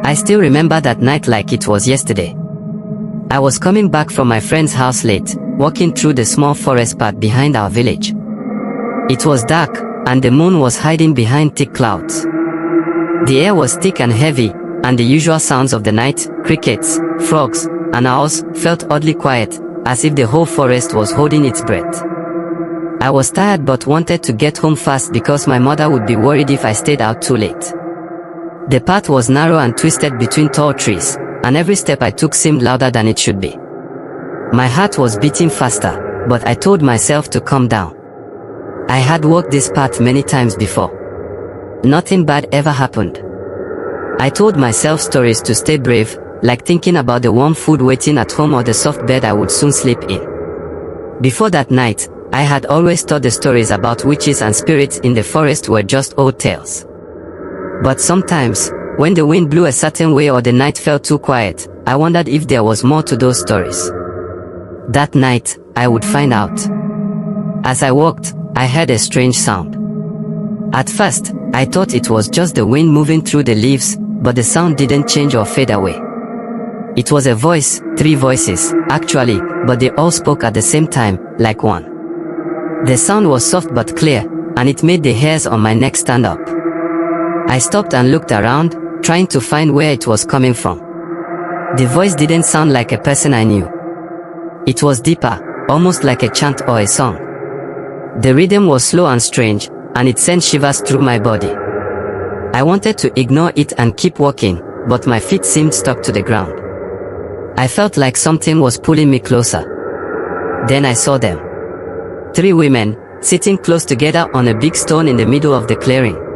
I still remember that night like it was yesterday. I was coming back from my friend's house late, walking through the small forest path behind our village. It was dark, and the moon was hiding behind thick clouds. The air was thick and heavy, and the usual sounds of the night, crickets, frogs, and owls, felt oddly quiet, as if the whole forest was holding its breath. I was tired but wanted to get home fast because my mother would be worried if I stayed out too late. The path was narrow and twisted between tall trees, and every step I took seemed louder than it should be. My heart was beating faster, but I told myself to calm down. I had walked this path many times before. Nothing bad ever happened. I told myself stories to stay brave, like thinking about the warm food waiting at home or the soft bed I would soon sleep in. Before that night, I had always thought the stories about witches and spirits in the forest were just old tales. But sometimes, when the wind blew a certain way or the night felt too quiet, I wondered if there was more to those stories. That night, I would find out. As I walked, I heard a strange sound. At first, I thought it was just the wind moving through the leaves, but the sound didn't change or fade away. It was a voice, 3 voices, actually, but they all spoke at the same time, like one. The sound was soft but clear, and it made the hairs on my neck stand up. I stopped and looked around, trying to find where it was coming from. The voice didn't sound like a person I knew. It was deeper, almost like a chant or a song. The rhythm was slow and strange, and it sent shivers through my body. I wanted to ignore it and keep walking, but my feet seemed stuck to the ground. I felt like something was pulling me closer. Then I saw them. 3 women, sitting close together on a big stone in the middle of the clearing.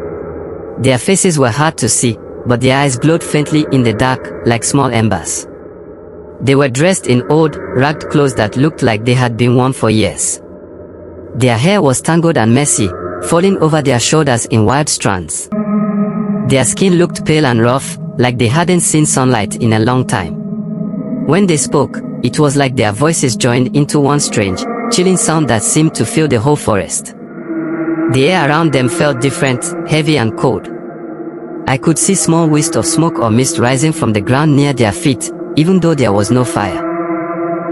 Their faces were hard to see, but their eyes glowed faintly in the dark, like small embers. They were dressed in old, ragged clothes that looked like they had been worn for years. Their hair was tangled and messy, falling over their shoulders in wild strands. Their skin looked pale and rough, like they hadn't seen sunlight in a long time. When they spoke, it was like their voices joined into one strange, chilling sound that seemed to fill the whole forest. The air around them felt different, heavy and cold. I could see small wisps of smoke or mist rising from the ground near their feet, even though there was no fire.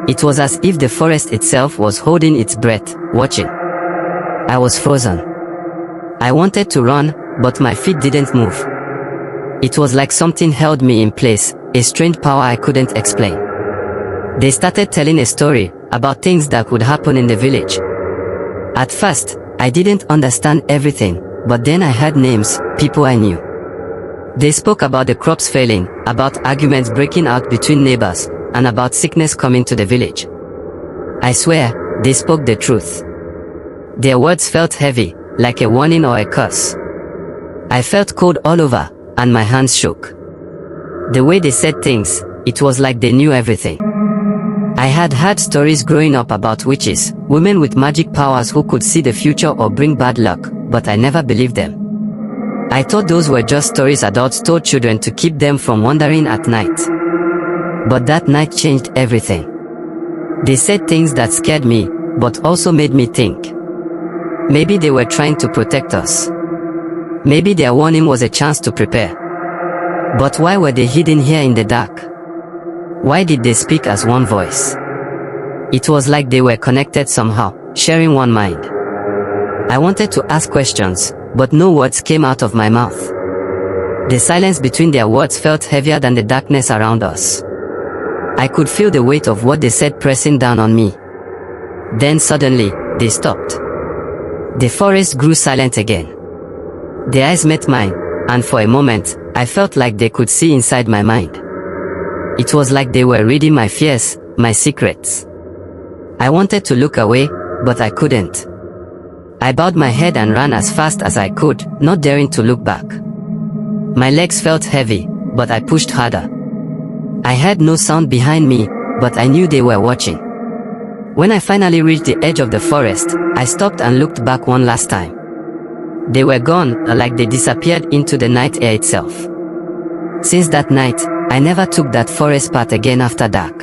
It was as if the forest itself was holding its breath, watching. I was frozen. I wanted to run, but my feet didn't move. It was like something held me in place, a strange power I couldn't explain. They started telling a story about things that would happen in the village. At first, I didn't understand everything, but then I heard names, people I knew. They spoke about the crops failing, about arguments breaking out between neighbors, and about sickness coming to the village. I swear, they spoke the truth. Their words felt heavy, like a warning or a curse. I felt cold all over, and my hands shook. The way they said things, it was like they knew everything. I had heard stories growing up about witches, women with magic powers who could see the future or bring bad luck, but I never believed them. I thought those were just stories adults told children to keep them from wandering at night. But that night changed everything. They said things that scared me, but also made me think. Maybe they were trying to protect us. Maybe their warning was a chance to prepare. But why were they hidden here in the dark? Why did they speak as one voice? It was like they were connected somehow, sharing one mind. I wanted to ask questions, but no words came out of my mouth. The silence between their words felt heavier than the darkness around us. I could feel the weight of what they said pressing down on me. Then suddenly, they stopped. The forest grew silent again. Their eyes met mine, and for a moment, I felt like they could see inside my mind. It was like they were reading my fears, my secrets. I wanted to look away, but I couldn't. I bowed my head and ran as fast as I could, not daring to look back. My legs felt heavy, but I pushed harder. I heard no sound behind me, but I knew they were watching. When I finally reached the edge of the forest, I stopped and looked back one last time. They were gone, like they disappeared into the night air itself. Since that night, I never took that forest path again after dark.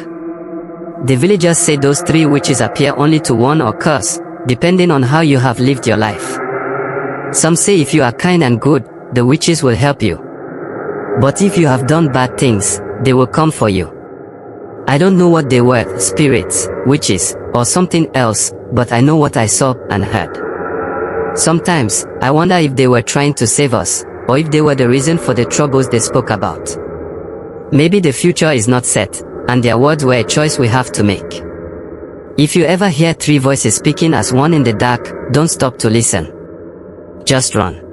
The villagers say those 3 witches appear only to warn or curse, depending on how you have lived your life. Some say if you are kind and good, the witches will help you. But if you have done bad things, they will come for you. I don't know what they were, spirits, witches, or something else, but I know what I saw and heard. Sometimes, I wonder if they were trying to save us, or if they were the reason for the troubles they spoke about. Maybe the future is not set, and their words were a choice we have to make. If you ever hear three voices speaking as one in the dark, don't stop to listen. Just run.